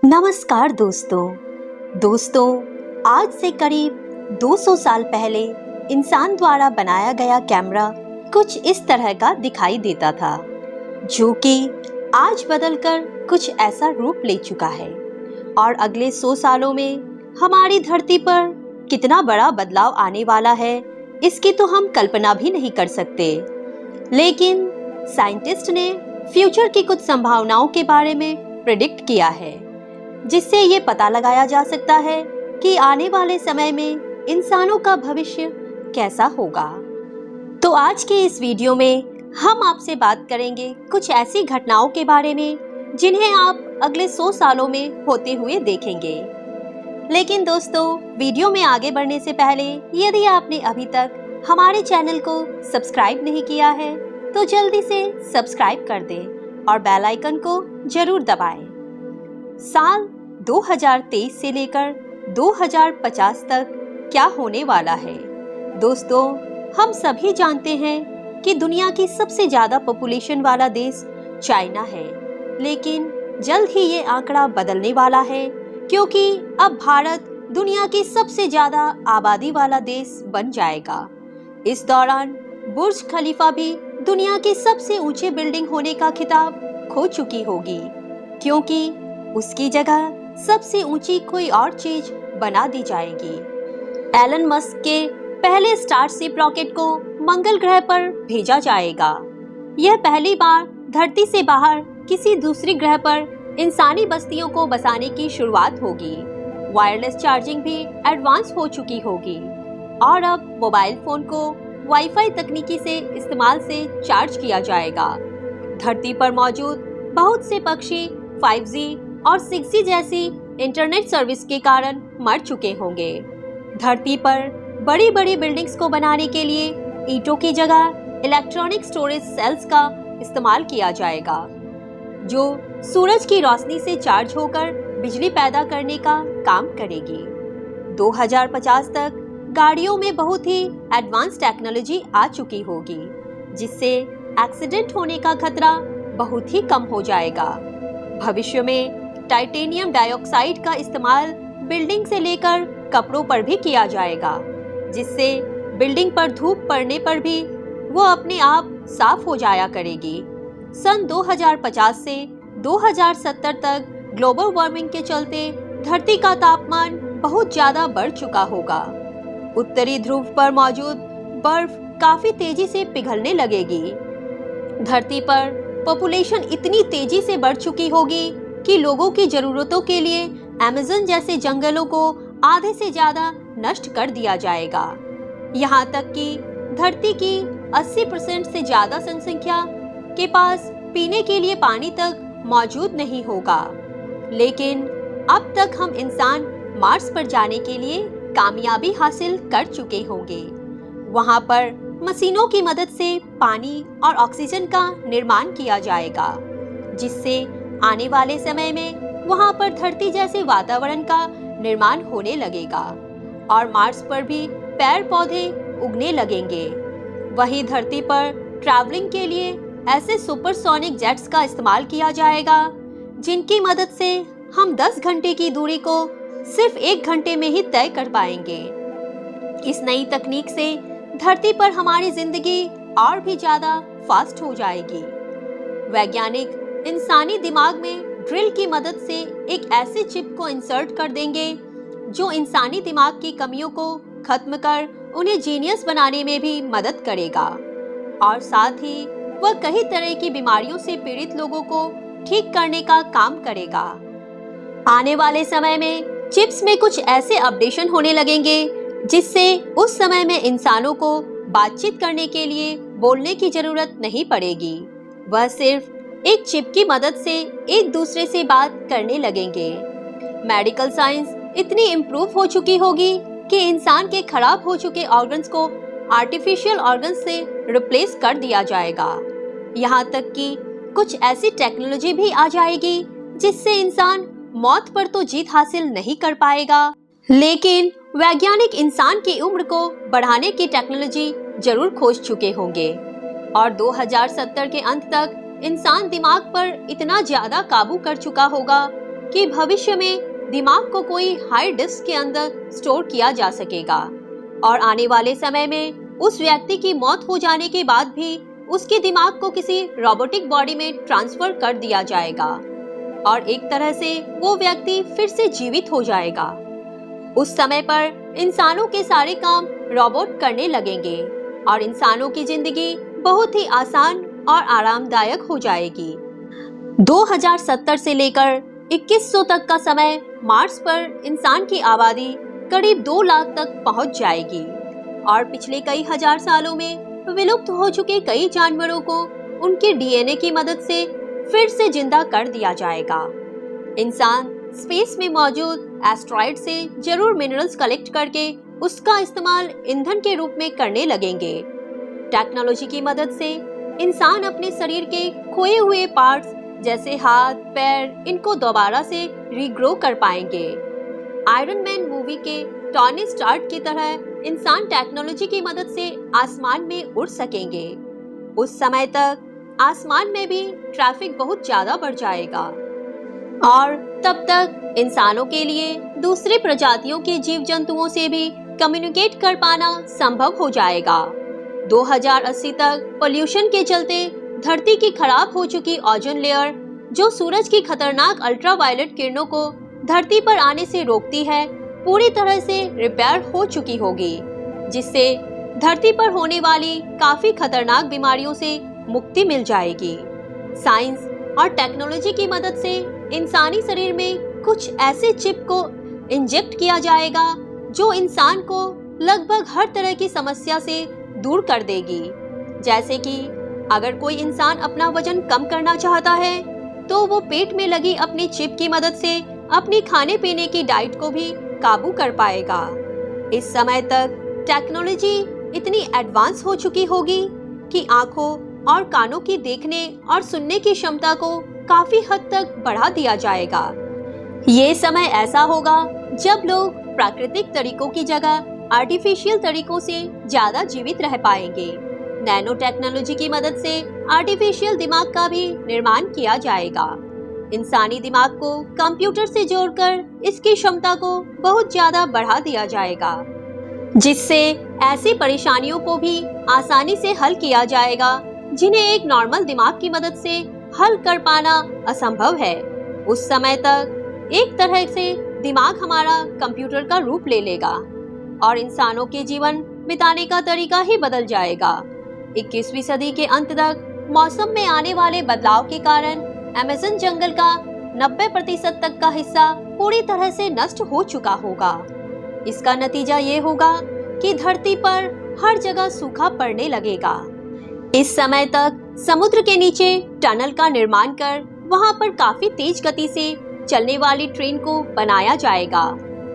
नमस्कार दोस्तों, आज से करीब 200 साल पहले इंसान द्वारा बनाया गया कैमरा कुछ इस तरह का दिखाई देता था, जो कि आज बदलकर कुछ ऐसा रूप ले चुका है। और अगले 100 सालों में हमारी धरती पर कितना बड़ा बदलाव आने वाला है, इसकी तो हम कल्पना भी नहीं कर सकते। लेकिन साइंटिस्ट ने फ्यूचर की कुछ संभावनाओं के बारे में प्रेडिक्ट किया है, जिससे ये पता लगाया जा सकता है कि आने वाले समय में इंसानों का भविष्य कैसा होगा। तो आज के इस वीडियो में हम आपसे बात करेंगे कुछ ऐसी घटनाओं के बारे में जिन्हें आप अगले 100 सालों में होते हुए देखेंगे। लेकिन दोस्तों, वीडियो में आगे बढ़ने से पहले यदि आपने अभी तक हमारे चैनल को सब्सक्राइब नहीं किया है तो जल्दी से सब्सक्राइब कर दें और बेल आइकन को जरूर दबाएं। साल 2023 से लेकर 2050 तक क्या होने वाला है? दोस्तों, हम सभी जानते हैं कि दुनिया की सबसे ज़्यादा पॉपुलेशन वाला देश चाइना है, लेकिन जल्द ही ये आंकड़ा बदलने वाला है, क्योंकि अब भारत दुनिया की सबसे ज़्यादा आबादी वाला देश बन जाएगा। इस दौरान बुर्ज खलीफा भी दुनिया की सबसे ऊंची बिल्डिंग होने का खिताब खो चुकी होगी, क्योंकि उसकी जगह सबसे ऊंची कोई और चीज बना दी जाएगी। एलन मस्क के पहले स्टारशिप रॉकेट को मंगल ग्रह पर भेजा जाएगा। यह पहली बार धरती से बाहर किसी दूसरी ग्रह पर इंसानी बस्तियों को बसाने की शुरुआत होगी। वायरलेस चार्जिंग भी एडवांस हो चुकी होगी और अब मोबाइल फोन को वाईफाई तकनीकी से इस्तेमाल से चार्ज किया जाएगा। धरती पर मौजूद बहुत से पक्षी 5G और 6G जैसी इंटरनेट सर्विस के कारण मर चुके होंगे। धरती पर बड़ी बड़ी बिल्डिंग्स को बनाने के लिए ईंटों की जगह इलेक्ट्रॉनिक स्टोरेज सेल्स का इस्तेमाल किया जाएगा, जो सूरज की रोशनी से चार्ज होकर बिजली पैदा करने का काम करेगी। 2050 तक गाड़ियों में बहुत ही एडवांस टेक्नोलॉजी आ चुकी होगी, जिससे एक्सीडेंट होने का खतरा बहुत ही कम हो जाएगा। भविष्य में टाइटेनियम डाइऑक्साइड का इस्तेमाल बिल्डिंग से लेकर कपड़ों पर भी किया जाएगा, जिससे बिल्डिंग पर धूप पड़ने पर भी वो अपने आप साफ हो जाया करेगी। सन 2050 से 2070 तक ग्लोबल वार्मिंग के चलते धरती का तापमान बहुत ज़्यादा बढ़ चुका होगा। उत्तरी ध्रुव पर मौजूद बर्फ काफ़ी तेजी से पिघलने लगेगी। धरती पर पॉपुलेशन इतनी तेजी से बढ़ चुकी होगी कि लोगों की ज़रूरतों के लिए अमेज़न जैसे जंगलों को आधे से ज़्यादा नष्ट कर दिया जाएगा। यहाँ तक कि धरती की 80% से ज़्यादा जनसंख्या के पास पीने के लिए पानी तक मौजूद नहीं होगा। लेकिन अब तक हम इंसान मार्स पर जाने के लिए कामयाबी हासिल कर चुके होंगे। वहाँ पर मशीनों की मदद से पानी और ऑक्सीजन का निर्माण किया जाएगा, जिससे आने वाले समय में वहाँ पर धरती जैसे वातावरण का निर्माण होने लगेगा और मार्स पर भी पेड़ पौधे उगने लगेंगे। वहीं धरती पर ट्रैवलिंग के लिए ऐसे सुपरसोनिक जेट्स का इस्तेमाल किया जाएगा, जिनकी मदद से हम 10 घंटे की दूरी को सिर्फ 1 घंटे में ही तय कर पाएंगे। इस नई तकनीक से धरती पर हमारी जिंदगी और भी ज़्यादा फास्ट हो जाएगी। वैज्ञानिक इंसानी दिमाग में ड्रिल की मदद से एक ऐसे चिप को इंसर्ट कर देंगे जो इंसानी दिमाग की कमियों को खत्म कर उन्हें जीनियस बनाने में भी मदद करेगा और साथ ही वह कई तरह की बीमारियों से पीड़ित लोगों को ठीक करने का काम करेगा। आने वाले समय में चिप्स में कुछ ऐसे अपडेशन होने लगेंगे जिससे उस समय में इंसानों को बातचीत करने के लिए बोलने की जरूरत नहीं पड़ेगी। वह सिर्फ एक चिप की मदद से एक दूसरे से बात करने लगेंगे। मेडिकल साइंस इतनी इम्प्रूव हो चुकी होगी कि इंसान के खराब हो चुके ऑर्गन्स को आर्टिफिशियल ऑर्गन्स से रिप्लेस कर दिया जाएगा। यहाँ तक कि कुछ ऐसी टेक्नोलॉजी भी आ जाएगी जिससे इंसान मौत पर तो जीत हासिल नहीं कर पाएगा, लेकिन वैज्ञानिक इंसान की उम्र को बढ़ाने की टेक्नोलॉजी जरूर खोज चुके होंगे और 2070 के अंत तक इंसान दिमाग पर इतना ज्यादा काबू कर चुका होगा कि भविष्य में दिमाग को कोई हार्ड डिस्क के अंदर स्टोर किया जा सकेगा और आने वाले समय में उस व्यक्ति की मौत हो जाने के बाद भी उसके दिमाग को किसी रोबोटिक बॉडी में ट्रांसफर कर दिया जाएगा और एक तरह से वो व्यक्ति फिर से जीवित हो जाएगा। उस समय पर इंसानों के सारे काम रोबोट करने लगेंगे और इंसानों की जिंदगी बहुत ही आसान और आरामदायक हो जाएगी। 2070 से लेकर 2100 तक का समय मार्स पर इंसान की आबादी करीब 2 लाख तक पहुंच जाएगी और पिछले कई हजार सालों में विलुप्त हो चुके कई जानवरों को उनके डीएनए की मदद से फिर से जिंदा कर दिया जाएगा। इंसान स्पेस में मौजूद एस्ट्रॉइड से जरूर मिनरल्स कलेक्ट करके उसका इस्तेमाल ईंधन के रूप में करने लगेंगे। टेक्नोलॉजी की मदद से इंसान अपने शरीर के खोए हुए पार्ट्स जैसे हाथ, पैर, इनको दोबारा से रीग्रो कर पाएंगे। आयरन मैन मूवी के टॉनी स्टार्क की तरह इंसान टेक्नोलॉजी की मदद से आसमान में उड़ सकेंगे। उस समय तक आसमान में भी ट्रैफिक बहुत ज्यादा बढ़ जाएगा और तब तक इंसानों के लिए दूसरी प्रजातियों के जीव जंतुओं से भी कम्युनिकेट कर पाना संभव हो जाएगा। 2080 तक पोल्यूशन के चलते धरती की खराब हो चुकी ओजोन लेयर, जो सूरज की खतरनाक अल्ट्रावायलेट किरणों को धरती पर आने से रोकती है, पूरी तरह से रिपेयर हो चुकी होगी, जिससे धरती पर होने वाली काफी खतरनाक बीमारियों से मुक्ति मिल जाएगी। साइंस और टेक्नोलॉजी की मदद से इंसानी शरीर में कुछ ऐसे चिप को इंजेक्ट किया जाएगा जो इंसान को लगभग हर तरह की समस्या से दूर कर देगी। जैसे कि अगर कोई इंसान अपना वजन कम करना चाहता है तो वो पेट में लगी अपनी चिप की मदद से अपनी खाने पीने की डाइट को भी काबू कर पाएगा। इस समय तक टेक्नोलॉजी इतनी एडवांस हो चुकी होगी कि आंखों और कानों की देखने और सुनने की क्षमता को काफी हद तक बढ़ा दिया जाएगा। ये समय ऐसा होगा जब लोग प्राकृतिक तरीकों की जगह आर्टिफिशियल तरीकों से ज्यादा जीवित रह पाएंगे। नैनो टेक्नोलॉजी की मदद से आर्टिफिशियल दिमाग का भी निर्माण किया जाएगा। इंसानी दिमाग को कंप्यूटर से जोड़कर इसकी क्षमता को बहुत ज्यादा बढ़ा दिया जाएगा, जिससे ऐसी परेशानियों को भी आसानी से हल किया जाएगा जिन्हें एक नॉर्मल दिमाग की मदद से हल कर पाना असंभव है। उस समय तक एक तरह से दिमाग हमारा कंप्यूटर का रूप ले लेगा और इंसानों के जीवन बिताने का तरीका ही बदल जाएगा। 21वीं सदी के अंत तक मौसम में आने वाले बदलाव के कारण अमेज़न जंगल का 90% तक का हिस्सा पूरी तरह से नष्ट हो चुका होगा। इसका नतीजा ये होगा कि धरती पर हर जगह सूखा पड़ने लगेगा। इस समय तक समुद्र के नीचे टनल का निर्माण कर वहां पर काफी तेज गति से चलने वाली ट्रेन को बनाया जाएगा।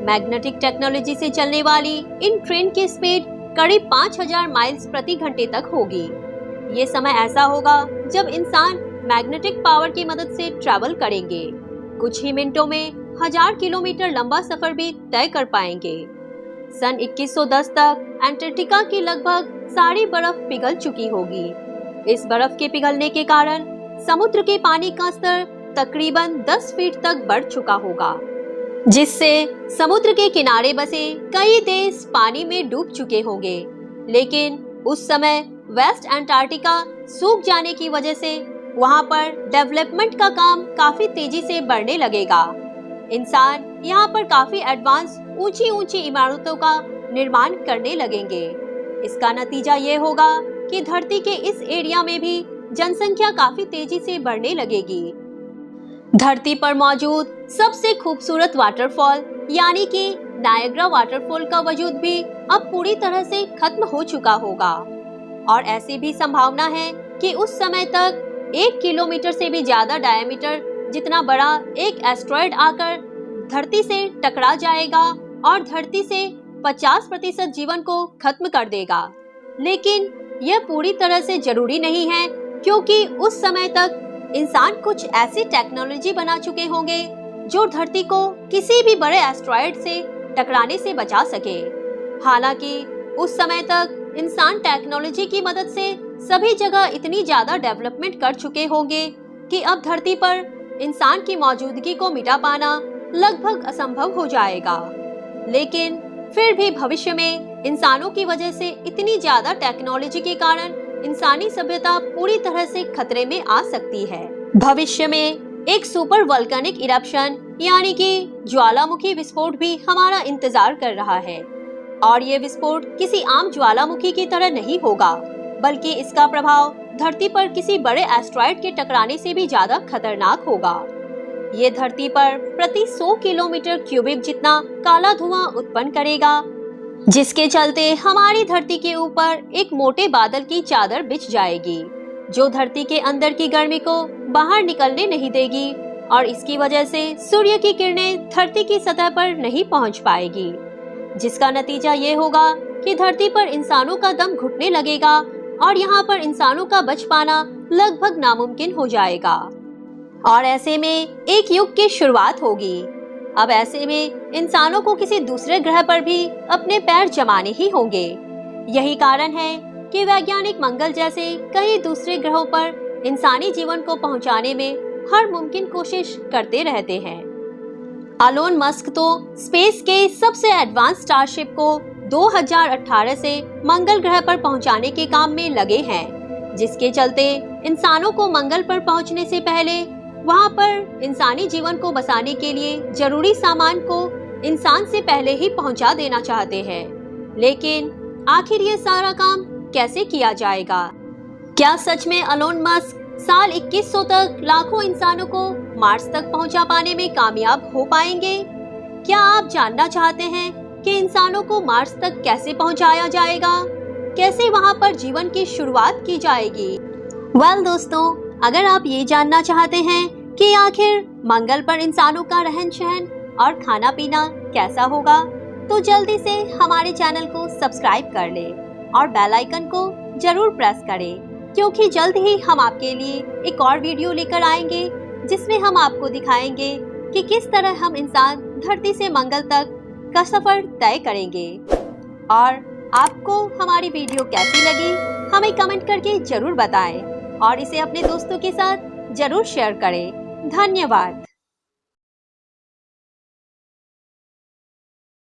मैग्नेटिक टेक्नोलॉजी से चलने वाली इन ट्रेन की स्पीड करीब 5000 माइल्स प्रति घंटे तक होगी। ये समय ऐसा होगा जब इंसान मैग्नेटिक पावर की मदद से ट्रैवल करेंगे। कुछ ही मिनटों में 1000 किलोमीटर लंबा सफर भी तय कर पाएंगे। सन 2110 तक अंटार्कटिका की लगभग सारी बर्फ पिघल चुकी होगी। इस बर्फ के पिघलने के कारण समुद्र के पानी का स्तर तकरीबन 10 फीट तक बढ़ चुका होगा, जिससे समुद्र के किनारे बसे कई देश पानी में डूब चुके होंगे। लेकिन उस समय वेस्ट अंटार्कटिका सूख जाने की वजह से वहां पर डेवलपमेंट का काम काफी तेजी से बढ़ने लगेगा। इंसान यहाँ पर काफी एडवांस ऊंची ऊंची इमारतों का निर्माण करने लगेंगे। इसका नतीजा ये होगा कि धरती के इस एरिया में भी जनसंख्या काफी तेजी से बढ़ने लगेगी। धरती पर मौजूद सबसे खूबसूरत वाटरफॉल यानी कि नायग्रा वाटरफॉल का वजूद भी अब पूरी तरह से खत्म हो चुका होगा और ऐसी भी संभावना है कि उस समय तक 1 किलोमीटर से भी ज्यादा डायमीटर जितना बड़ा एक एस्ट्रॉयड आकर धरती से टकरा जाएगा और धरती से 50% जीवन को खत्म कर देगा। लेकिन यह पूरी तरह से जरूरी नहीं है, क्योंकि उस समय तक इंसान कुछ ऐसी टेक्नोलॉजी बना चुके होंगे जो धरती को किसी भी बड़े एस्ट्रॉयड से टकराने से बचा सके। हालांकि उस समय तक इंसान टेक्नोलॉजी की मदद से सभी जगह इतनी ज्यादा डेवलपमेंट कर चुके होंगे कि अब धरती पर इंसान की मौजूदगी को मिटा पाना लगभग असंभव हो जाएगा। लेकिन फिर भी भविष्य में इंसानों की वजह से इतनी ज्यादा टेक्नोलॉजी के कारण इंसानी सभ्यता पूरी तरह से खतरे में आ सकती है। भविष्य में एक सुपर वोल्केनिक इरप्शन यानी कि ज्वालामुखी विस्फोट भी हमारा इंतजार कर रहा है। और ये विस्फोट किसी आम ज्वालामुखी की तरह नहीं होगा, बल्कि इसका प्रभाव धरती पर किसी बड़े एस्टेरॉयड के टकराने से भी ज्यादा खतरनाक होगा। ये धरती पर प्रति 100 किलोमीटर क्यूबिक जितना काला धुआं उत्पन्न करेगा, जिसके चलते हमारी धरती के ऊपर एक मोटे बादल की चादर बिछ जाएगी, जो धरती के अंदर की गर्मी को बाहर निकलने नहीं देगी और इसकी वजह से सूर्य की किरणें धरती की सतह पर नहीं पहुंच पाएगी, जिसका नतीजा ये होगा कि धरती पर इंसानों का दम घुटने लगेगा और यहाँ पर इंसानों का बच पाना लगभग नामुमकिन हो जाएगा। और ऐसे में एक युग की शुरुआत होगी। अब ऐसे में इंसानों को किसी दूसरे ग्रह पर भी अपने पैर जमाने ही होंगे। यही कारण है कि वैज्ञानिक मंगल जैसे कई दूसरे ग्रहों पर इंसानी जीवन को पहुंचाने में हर मुमकिन कोशिश करते रहते हैं। एलोन मस्क तो स्पेस के सबसे एडवांस स्टारशिप को 2018 से मंगल ग्रह पर पहुंचाने के काम में लगे हैं, जिसके चलते इंसानों को मंगल पर पहुंचने से पहले वहां पर इंसानी जीवन को बचाने के लिए जरूरी सामान को इंसान से पहले ही पहुंचा देना चाहते हैं। लेकिन आखिर ये सारा काम कैसे किया जाएगा? क्या सच में एलोन मस्क साल 2100 तक लाखों इंसानों को मार्स तक पहुंचा पाने में कामयाब हो पाएंगे? क्या आप जानना चाहते हैं कि इंसानों को मार्स तक कैसे पहुंचाया जाएगा? कैसे वहां पर जीवन की शुरुआत की जाएगी? दोस्तों, अगर आप ये जानना चाहते हैं कि आखिर मंगल पर इंसानों का रहन सहन और खाना पीना कैसा होगा, तो जल्दी से हमारे चैनल को सब्सक्राइब कर लें और बेल आइकन को जरूर प्रेस करें, क्योंकि जल्द ही हम आपके लिए एक और वीडियो लेकर आएंगे जिसमें हम आपको दिखाएंगे कि किस तरह हम इंसान धरती से मंगल तक का सफर तय करेंगे। और आपको हमारी वीडियो कैसी लगी हमें कमेंट करके जरूर बताएं और इसे अपने दोस्तों के साथ जरूर शेयर करें। धन्यवाद।